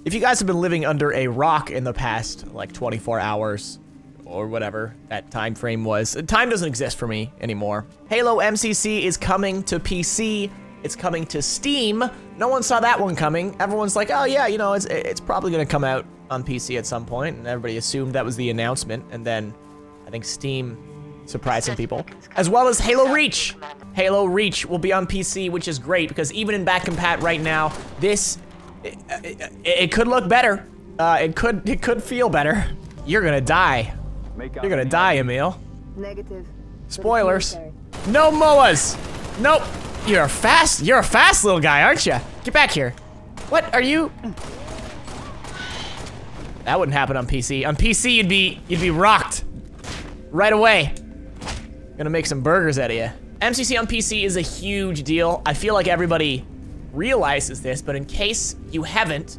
If you guys have been living under a rock in the past, like 24 hours, or whatever that time frame was, time doesn't exist for me anymore. Halo MCC is coming to PC. It's coming to Steam. No one saw that one coming. Everyone's like, oh yeah, you know, it's probably gonna come out on PC at some point, and everybody assumed that was the announcement, and then I think Steam surprised some people. As well as Halo Reach. Halo Reach will be on PC, which is great, because even in back compat right now, this, it could look better. It could feel better. You're gonna die. You're gonna die, Emil. Negative. Spoilers. No MOAs. Nope. You're a fast little guy, aren't you? Get back here. What are you? That wouldn't happen on PC. On PC, you'd be rocked right away. Gonna make some burgers out of you. MCC on PC is a huge deal. I feel like everybody realizes this, but in case you haven't,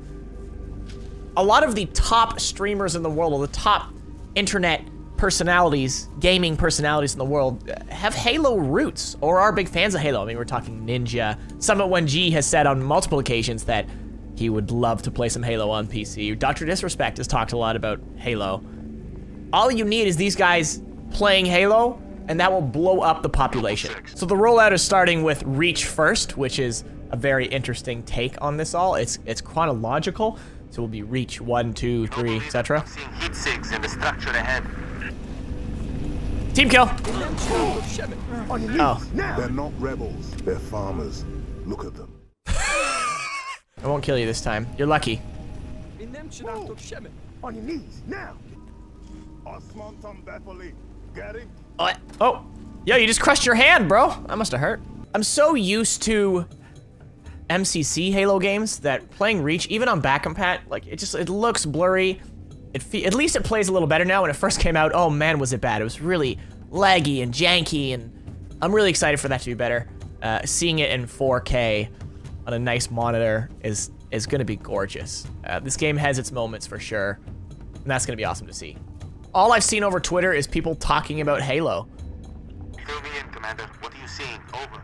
a lot of the top streamers in the world, or the top internet personalities, gaming personalities in the world, have Halo roots, or are big fans of Halo. I mean, we're talking Ninja. Summit1G has said on multiple occasions that he would love to play some Halo on PC. Dr. Disrespect has talked a lot about Halo. All you need is these guys playing Halo, and that will blow up the population. So the rollout is starting with Reach first, which is a very interesting take on this all. It's chronological, so it will be Reach 1, 2, 3, etc. Heat sinks in the structure ahead. Team kill. Oh. They're not rebels, they're farmers. Look at them. I won't kill you this time. You're lucky. On your knees, now. Oh, yo, you just crushed your hand, bro. That must have hurt. I'm so used to MCC Halo games that playing Reach, even on back compat, like it looks blurry. At least it plays a little better now. When it first came out, oh man, was it bad. It was really laggy and janky, and I'm really excited for that to be better. Seeing it in 4K on a nice monitor is gonna be gorgeous. This game has its moments for sure, and that's gonna be awesome to see. All I've seen over Twitter is people talking about Halo. Fill me in, Commander. What are you seeing? Over.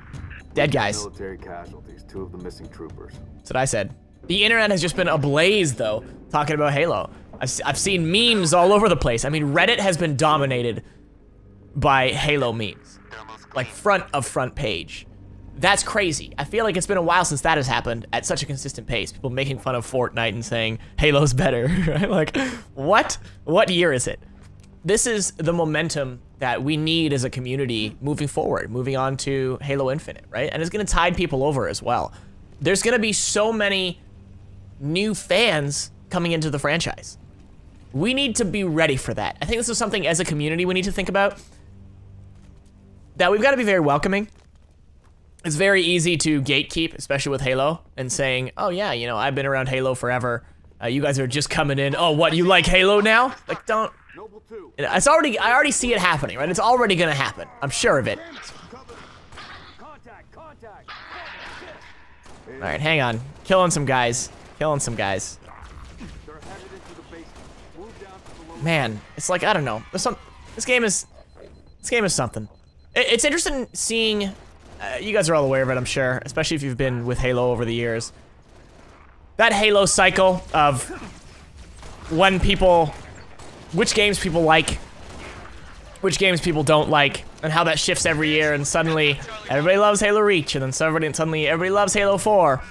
Dead guys. Military casualties, 2 of the missing troopers. That's what I said. The internet has just been ablaze, though, talking about Halo. I've seen memes all over the place. I mean, Reddit has been dominated by Halo memes. Like front page. That's crazy. I feel like it's been a while since that has happened at such a consistent pace. People making fun of Fortnite and saying, Halo's better, right? Like, what? What year is it? This is the momentum that we need as a community moving forward, moving on to Halo Infinite, right? And it's gonna tide people over as well. There's gonna be so many new fans coming into the franchise. We need to be ready for that. I think this is something as a community we need to think about. That we've gotta be very welcoming. It's very easy to gatekeep, especially with Halo, and saying, oh yeah, you know, I've been around Halo forever. You guys are just coming in. Oh, what, you like Halo now? Like, don't. I already see it happening, right? It's already gonna happen. I'm sure of it. All right, hang on. Killing some guys. Killing some guys. Man, it's like, I don't know. This game is something. It's interesting seeing. You guys are all aware of it, I'm sure, especially if you've been with Halo over the years. That Halo cycle of which games people like, which games people don't like, and how that shifts every year, and suddenly everybody loves Halo Reach, and then suddenly everybody loves Halo 4.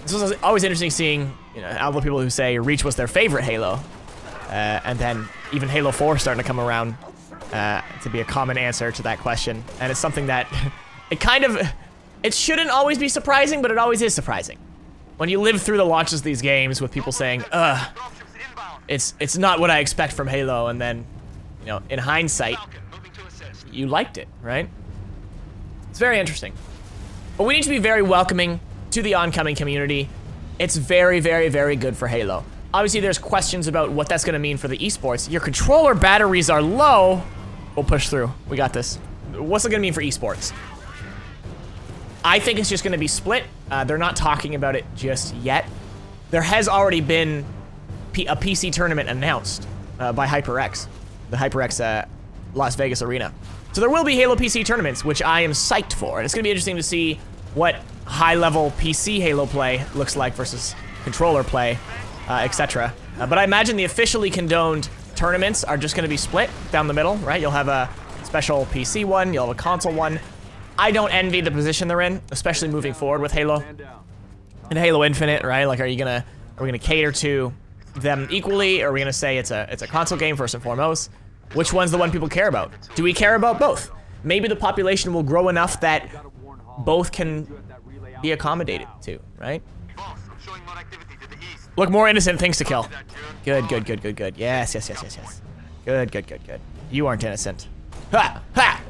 This was always interesting seeing, you know, all the people who say Reach was their favorite Halo, and then even Halo 4 starting to come around to be a common answer to that question, and it's something that it shouldn't always be surprising, but it always is surprising. When you live through the launches of these games with people saying, it's not what I expect from Halo, and then, you know, in hindsight, you liked it, right? It's very interesting. But we need to be very welcoming to the oncoming community. It's very, very, very good for Halo. Obviously, there's questions about what that's gonna mean for the esports. Your controller batteries are low. We'll push through. We got this. What's it gonna mean for esports? I think it's just gonna be split. They're not talking about it just yet. There has already been a PC tournament announced by HyperX, the HyperX Las Vegas arena. So there will be Halo PC tournaments, which I am psyched for. And it's gonna be interesting to see what high-level PC Halo play looks like versus controller play. etc. But I imagine the officially condoned tournaments are just going to be split down the middle, right? You'll have a special PC one, you'll have a console one. I don't envy the position they're in, especially moving forward with Halo and Halo Infinite, right? Like, are we gonna cater to them equally, or are we gonna say it's a console game first and foremost? Which one's the one people care about? Do we care about both? Maybe the population will grow enough that both can be accommodated to, right? Boss, I'm showing more activity to the east. Look, more innocent things to kill. Good, good, good, good, good. Yes, yes, yes, yes, yes. Good, good, good, good. You aren't innocent. Ha! Ha!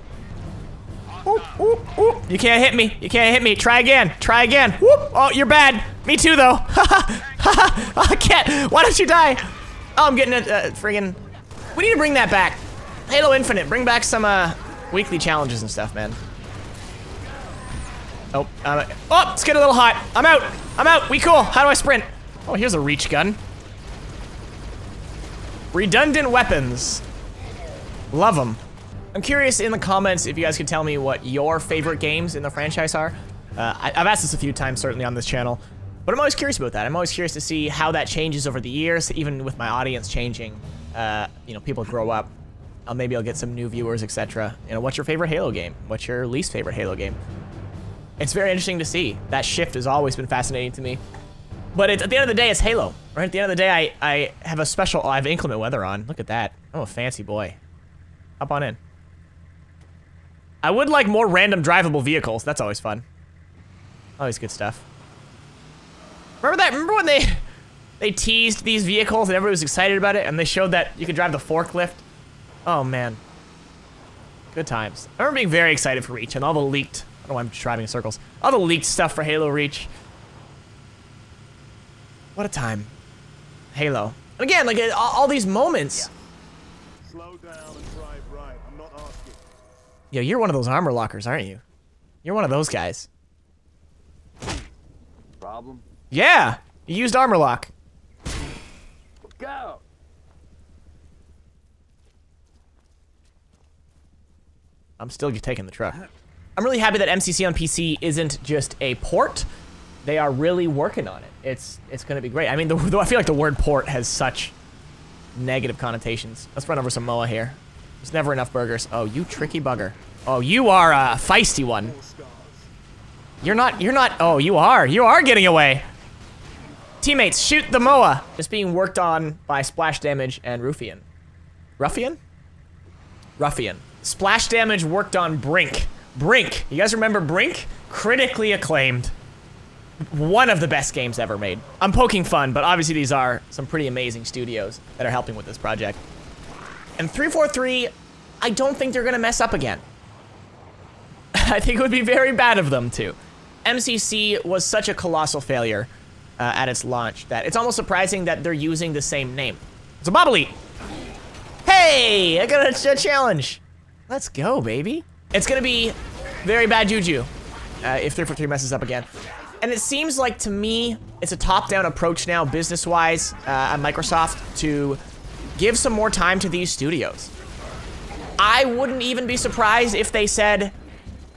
Oop, oop, oop. You can't hit me. You can't hit me. Try again. Try again. Whoop. Oh, you're bad. Me too, though. I can't. Why don't you die? Oh, I'm getting a friggin'. We need to bring that back. Halo Infinite. Bring back some weekly challenges and stuff, man. Oh, oh, it's getting a little hot. I'm out. I'm out. We cool. How do I sprint? Oh, here's a reach gun. Redundant weapons. Love them. I'm curious in the comments if you guys could tell me what your favorite games in the franchise are. I've asked this a few times, certainly on this channel, but I'm always curious about that. I'm always curious to see how that changes over the years, even with my audience changing. You know, people grow up. Maybe I'll get some new viewers, etc. You know, what's your favorite Halo game? What's your least favorite Halo game? It's very interesting to see. That shift has always been fascinating to me. But at the end of the day, it's Halo, right? At the end of the day, I have a special. Oh, I have inclement weather on. Look at that. I'm a fancy boy. Hop on in. I would like more random drivable vehicles. That's always fun. Always good stuff. Remember that? Remember when they teased these vehicles and everybody was excited about it, and they showed that you could drive the forklift? Oh man. Good times. I remember being very excited for Reach and all the leaked. I don't know why I'm just driving in circles. All the leaked stuff for Halo Reach. What a time. Halo. And again, like all these moments. Slow down and drive right. I'm not asking. Yo, you're one of those armor lockers, aren't you? You're one of those guys. Problem? Yeah, you used armor lock. Go! I'm still taking the truck. I'm really happy that MCC on PC isn't just a port. They are really working on it. It's gonna be great. I mean, though I feel like the word port has such negative connotations. Let's run over some Moa here. There's never enough burgers. Oh, you tricky bugger. Oh, you are a feisty one. You're not, oh, you are getting away. Teammates, shoot the Moa. It's being worked on by Splash Damage and Ruffian. Ruffian? Ruffian. Splash Damage worked on Brink. Brink, you guys remember Brink? Critically acclaimed. One of the best games ever made. I'm poking fun, but obviously these are some pretty amazing studios that are helping with this project. And 343, I don't think they're gonna mess up again. I think it would be very bad of them to. MCC was such a colossal failure at its launch that it's almost surprising that they're using the same name. It's a Bobbly. Hey, I got a challenge. Let's go, baby. It's gonna be very bad juju if 343 messes up again. And it seems like, to me, it's a top-down approach now, business-wise, at Microsoft, to give some more time to these studios. I wouldn't even be surprised if they said,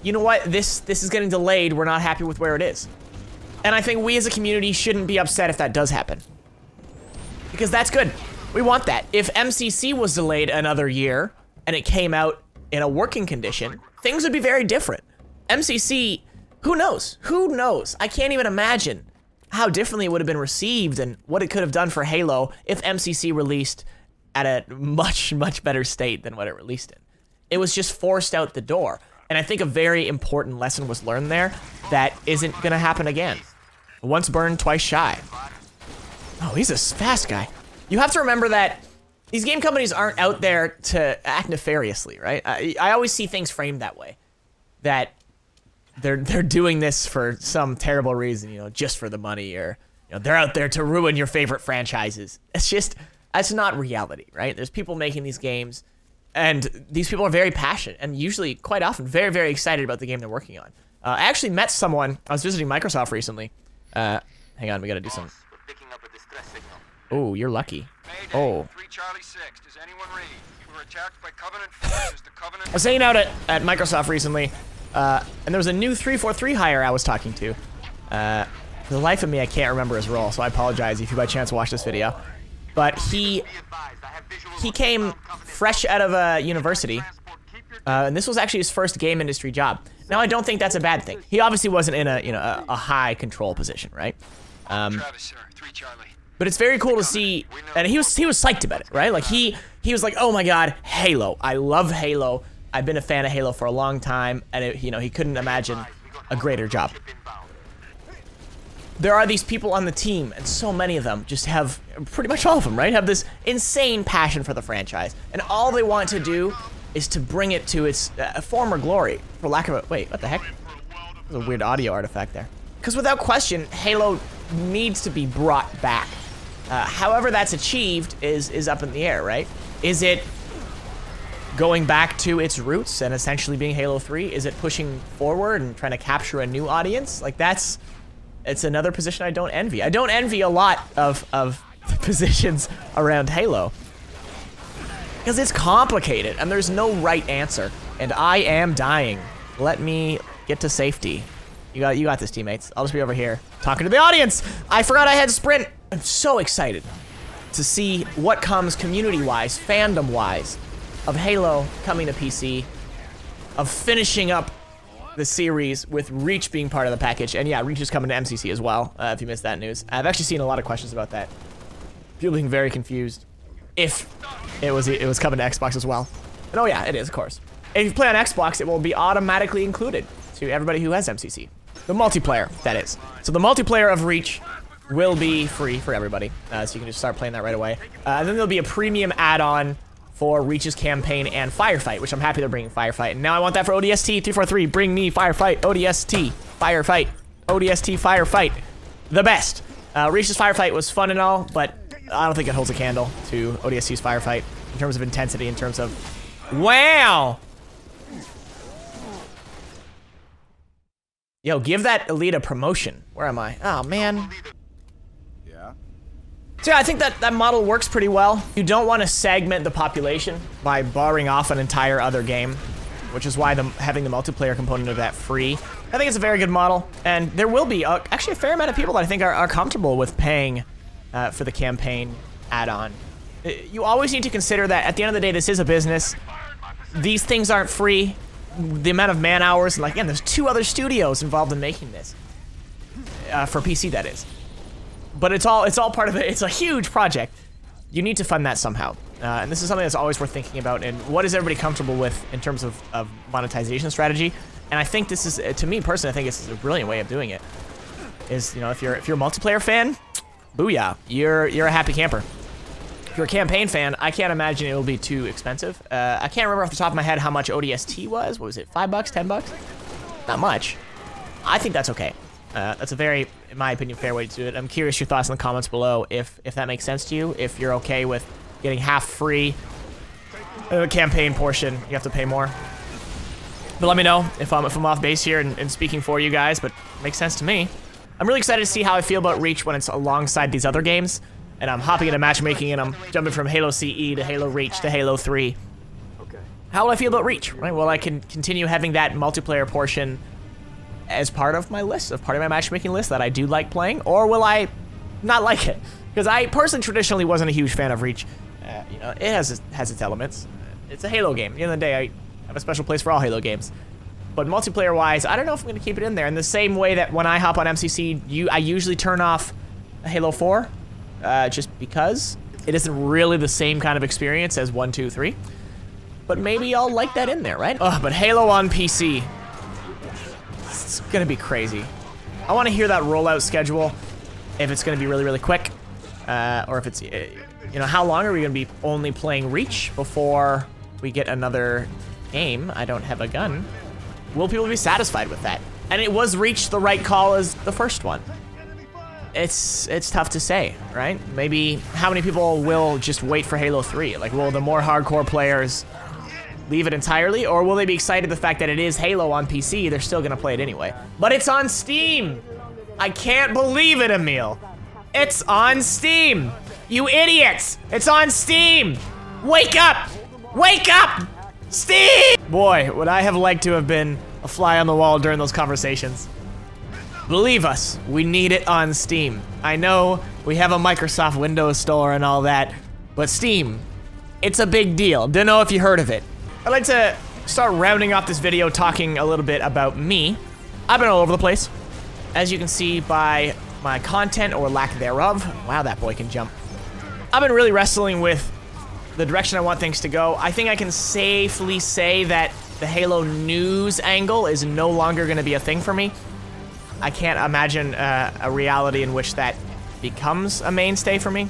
you know what, this is getting delayed, we're not happy with where it is. And I think we as a community shouldn't be upset if that does happen. Because that's good. We want that. If MCC was delayed another year, and it came out in a working condition, things would be very different. MCC... who knows? Who knows? I can't even imagine how differently it would have been received and what it could have done for Halo if MCC released at a much, much better state than what it released in. It was just forced out the door. And I think a very important lesson was learned there that isn't gonna happen again. Once burned, twice shy. Oh, he's a fast guy. You have to remember that these game companies aren't out there to act nefariously, right? I always see things framed that way. That they're doing this for some terrible reason, you know, just for the money, or you know, they're out there to ruin your favorite franchises. It's just, that's not reality, right? There's people making these games, and these people are very passionate, and usually, quite often, very, very excited about the game they're working on. I actually met someone, I was visiting Microsoft recently. Hang on, we gotta do some. We're picking up a distress signal. Oh, you're lucky. Mayday, Oh. 3 Charlie 6. Does anyone read? We were attacked by Covenant forces. The Covenant... I was hanging out at Microsoft recently, and there was a new 343 hire I was talking to. For the life of me, I can't remember his role, so I apologize if you by chance watch this video. But he came fresh out of university, and this was actually his first game industry job. Now, I don't think that's a bad thing. He obviously wasn't in a high control position, right? Travis, sir. 3 Charlie. But it's very cool to see, and he was psyched about it, right? Like he was like, oh my god, Halo. I love Halo. I've been a fan of Halo for a long time, and he couldn't imagine a greater job. There are these people on the team, and so many of them just have, pretty much all of them, right? Have this insane passion for the franchise. And all they want to do is to bring it to its former glory, for lack of a, wait, what the heck? There's a weird audio artifact there. Because without question, Halo needs to be brought back. However that's achieved is up in the air, right? Is it going back to its roots and essentially being Halo 3? Is it pushing forward and trying to capture a new audience? Like it's another position I don't envy. I don't envy a lot of positions around Halo. Because it's complicated and there's no right answer. And I am dying. Let me get to safety. You got this, teammates. I'll just be over here talking to the audience. I forgot I had sprint. I'm so excited to see what comes community-wise, fandom-wise, of Halo coming to PC, of finishing up the series with Reach being part of the package. And yeah, Reach is coming to MCC as well, if you missed that news. I've actually seen a lot of questions about that. People being very confused if it was coming to Xbox as well. And oh yeah, it is, of course. If you play on Xbox, it will be automatically included to everybody who has MCC. The multiplayer, that is. So the multiplayer of Reach will be free for everybody, so you can just start playing that right away. And then there'll be a premium add-on for Reach's campaign and Firefight, which I'm happy they're bringing Firefight. And now I want that for ODST 343. Bring me Firefight, ODST, Firefight, ODST, Firefight. The best. Reach's Firefight was fun and all, but I don't think it holds a candle to ODST's Firefight in terms of intensity, in terms of... Wow! Yo, give that elite a promotion. Where am I? Oh, man. So yeah, I think that model works pretty well. You don't want to segment the population by barring off an entire other game, which is why having the multiplayer component of that free. I think it's a very good model, and there will be actually a fair amount of people that I think are comfortable with paying for the campaign add-on. You always need to consider that at the end of the day, this is a business. These things aren't free. The amount of man hours, and like, again, there's 2 other studios involved in making this. For PC, that is. But it's all part of it. It's a huge project. You need to fund that somehow. And this is something that's always worth thinking about. And what is everybody comfortable with in terms of monetization strategy? And I think this is, to me personally, I think this is a brilliant way of doing it. Is, if you're a multiplayer fan, booyah, you're a happy camper. If you're a campaign fan, I can't imagine it will be too expensive. I can't remember off the top of my head how much ODST was. What was it, $5, $10? Not much. I think that's okay. That's a very, in my opinion, fair way to do it. I'm curious your thoughts in the comments below if that makes sense to you. If you're okay with getting half free, the campaign portion, you have to pay more. But let me know if I'm off base here and speaking for you guys, but it makes sense to me. I'm really excited to see how I feel about Reach when it's alongside these other games. And I'm hopping into matchmaking and I'm jumping from Halo CE to Halo Reach to Halo 3. Okay. How will I feel about Reach? Right? Will I can continue having that multiplayer portion as part of my list, part of my matchmaking list that I do like playing, or will I not like it? Because I personally traditionally wasn't a huge fan of Reach. It has its elements. It's a Halo game. At the end of the day, I have a special place for all Halo games. But multiplayer-wise, I don't know if I'm going to keep it in there. In the same way that when I hop on MCC, I usually turn off Halo 4, just because it isn't really the same kind of experience as 1, 2, 3. But maybe I'll like that in there, right? But Halo on PC. It's gonna be crazy. I want to hear that rollout schedule, if it's gonna be really, really quick, or if it's, how long are we gonna be only playing Reach before we get another game? I don't have a gun. Will people be satisfied with that? And it was Reach the right call as the first one. It's tough to say, right? Maybe how many people will just wait for Halo 3? Like, will the more hardcore players leave it entirely, or will they be excited the fact that it is Halo on PC? They're still gonna play it anyway. But it's on Steam! I can't believe it, Emil. It's on Steam! You idiots! It's on Steam! Wake up! Wake up! Steam! Boy, would I have liked to have been a fly on the wall during those conversations. Believe us, we need it on Steam. I know we have a Microsoft Windows Store and all that, but Steam, it's a big deal. Don't know if you heard of it. I'd like to start rounding off this video talking a little bit about me. I've been all over the place, as you can see by my content or lack thereof. Wow, that boy can jump. I've been really wrestling with the direction I want things to go. I think I can safely say that the Halo news angle is no longer gonna be a thing for me. I can't imagine a reality in which that becomes a mainstay for me.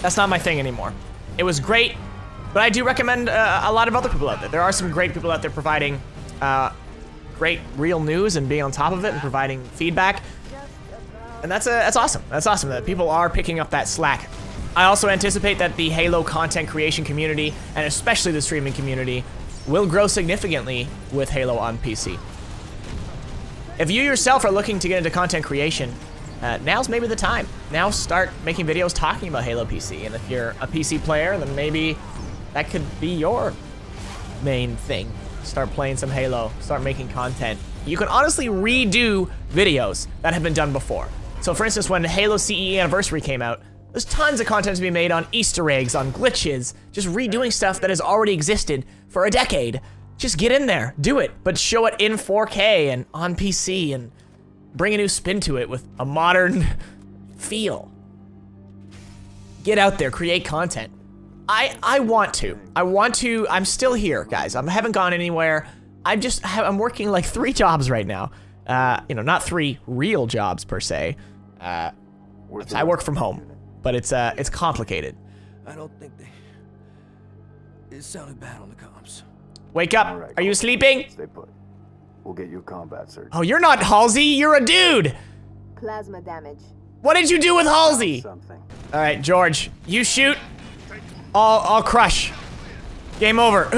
That's not my thing anymore. It was great, but I do recommend a lot of other people out there. There are some great people out there providing great real news and being on top of it and providing feedback. And that's awesome. That's awesome that people are picking up that slack. I also anticipate that the Halo content creation community, and especially the streaming community, will grow significantly with Halo on PC. If you yourself are looking to get into content creation, now's maybe the time. Now start making videos talking about Halo PC. And if you're a PC player, then maybe that could be your main thing. Start playing some Halo, start making content. You can honestly redo videos that have been done before. So for instance, when Halo CE Anniversary came out, there's tons of content to be made on Easter eggs, on glitches, just redoing stuff that has already existed for a decade. Just get in there, do it, but show it in 4K and on PC and bring a new spin to it with a modern feel. Get out there, create content. I want to, I'm still here, guys. I haven't gone anywhere. I'm working like 3 jobs right now. You know, not 3 real jobs per se. I work from home, but it's complicated. I don't think it sounded bad on the comms. Wake up, right, are you sleeping? Stay put. We'll get you a combat search. Oh, you're not Halsey, you're a dude. Plasma damage. What did you do with Halsey? Something. All right, George, you shoot. I'll crush. Game over.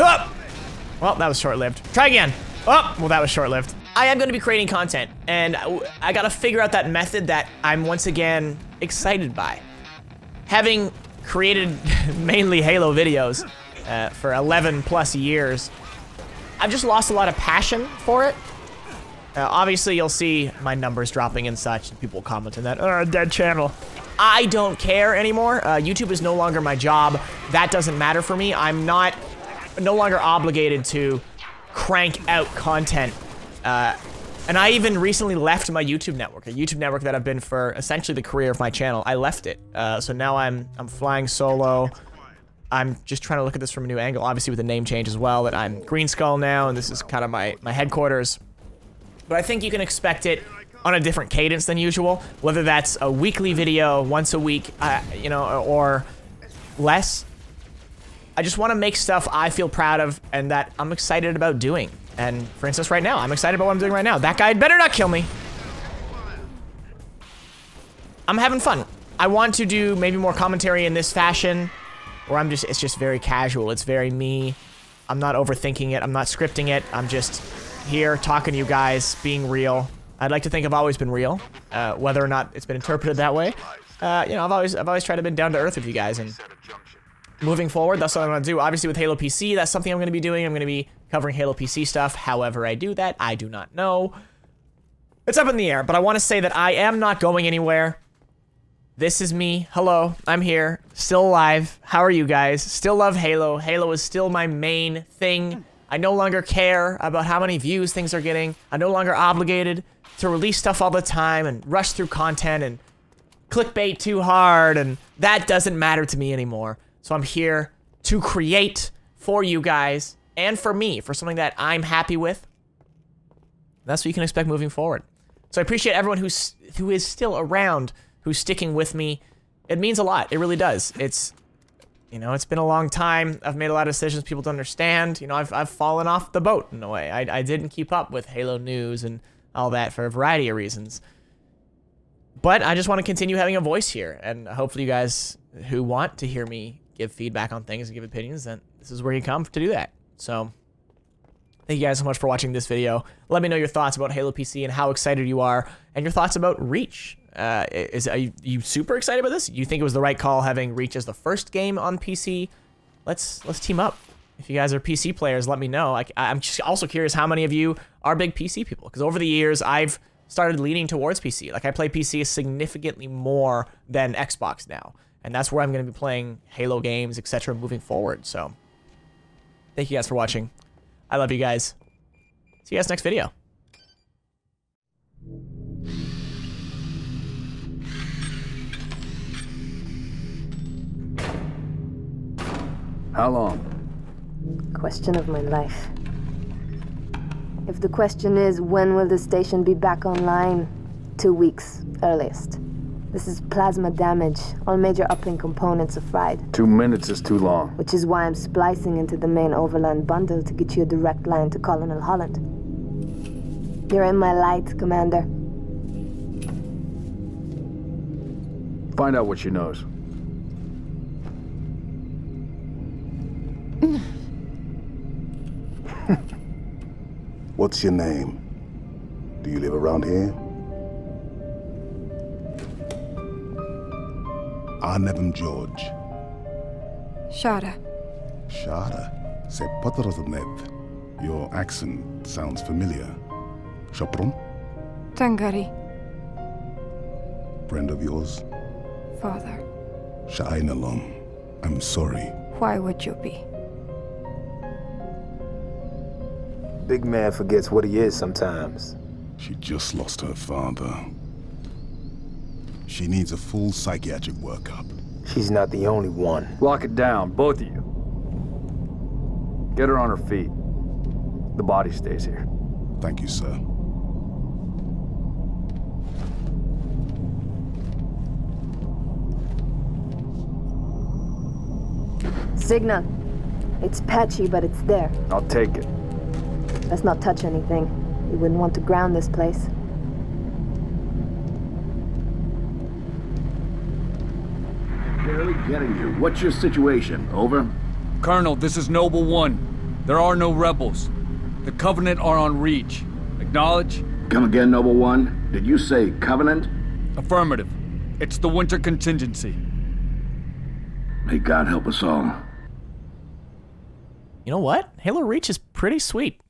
Well, that was short-lived. Try again. Oh, well, that was short-lived. I am gonna be creating content, and I gotta figure out that method that I'm once again excited by. Having created mainly Halo videos for 11 plus years, I've just lost a lot of passion for it. Obviously, you'll see my numbers dropping and such, and people commenting that, oh, dead channel. I don't care anymore. YouTube is no longer my job. That doesn't matter for me. I'm no longer obligated to crank out content. And I even recently left my YouTube network, a YouTube network that I've been for essentially the career of my channel. I left it. So now I'm flying solo. I'm just trying to look at this from a new angle, obviously with the name change as well, that I'm Greenskull now, and this is kind of my headquarters. But I think you can expect it on a different cadence than usual, whether that's a weekly video, once a week, you know, or less. I just want to make stuff I feel proud of and that I'm excited about doing. And for instance, right now, I'm excited about what I'm doing right now. That guy better not kill me. I'm having fun. I want to do maybe more commentary in this fashion, where it's just very casual. It's very me. I'm not overthinking it. I'm not scripting it. I'm just here talking to you guys, being real. I'd like to think I've always been real, whether or not it's been interpreted that way. You know, I've always tried to be down to earth with you guys, and moving forward, that's what I'm gonna do. Obviously with Halo PC, that's something I'm gonna be doing. I'm gonna be covering Halo PC stuff. However I do that, I do not know. It's up in the air, but I wanna say that I am not going anywhere. This is me. Hello, I'm here, still alive. How are you guys? Still love Halo. Halo is still my main thing. I no longer care about how many views things are getting. I'm no longer obligated to release stuff all the time and rush through content and clickbait too hard, and that doesn't matter to me anymore. So I'm here to create for you guys and for me, for something that I'm happy with. That's what you can expect moving forward. So I appreciate everyone who is still around, who's sticking with me. It means a lot. It really does. It's, you know, it's been a long time. I've made a lot of decisions people don't understand. You know, I've fallen off the boat in a way. I didn't keep up with Halo news and all that for a variety of reasons. But I just want to continue having a voice here, and hopefully you guys who want to hear me give feedback on things and give opinions, then this is where you come to do that. So thank you guys so much for watching this video. Let me know your thoughts about Halo PC and how excited you are, and your thoughts about Reach. Are you super excited about this? You think it was the right call having Reach as the first game on PC? Let's team up. If you guys are PC players, let me know. I'm just also curious how many of you are big PC people, because over the years I've started leaning towards PC. Like I play PC significantly more than Xbox now. And that's where I'm going to be playing Halo games, etc. moving forward. So thank you guys for watching. I love you guys. See you guys next video. How long? Question of my life. If the question is, when will the station be back online? 2 weeks, earliest. This is plasma damage. All major uplink components are fried. 2 minutes is too long. Which is why I'm splicing into the main overland bundle to get you a direct line to Colonel Holland. You're in my light, Commander. Find out what she knows. What's your name? Do you live around here? Arnevim George. Shada. Shada. Se Potteraznev. Your accent sounds familiar. Shopron? Tangari. Friend of yours? Father. Sha'ainalom. I'm sorry. Why would you be? Big man forgets what he is sometimes. She just lost her father. She needs a full psychiatric workup. She's not the only one. Lock it down, both of you. Get her on her feet. The body stays here. Thank you, sir. Signal. It's patchy, but it's there. I'll take it. Let's not touch anything. We wouldn't want to ground this place. Barely getting you. What's your situation? Over? Colonel, this is Noble 1. There are no rebels. The Covenant are on Reach. Acknowledge? Come again, Noble 1. Did you say Covenant? Affirmative. It's the winter contingency. May God help us all. You know what? Halo Reach is pretty sweet.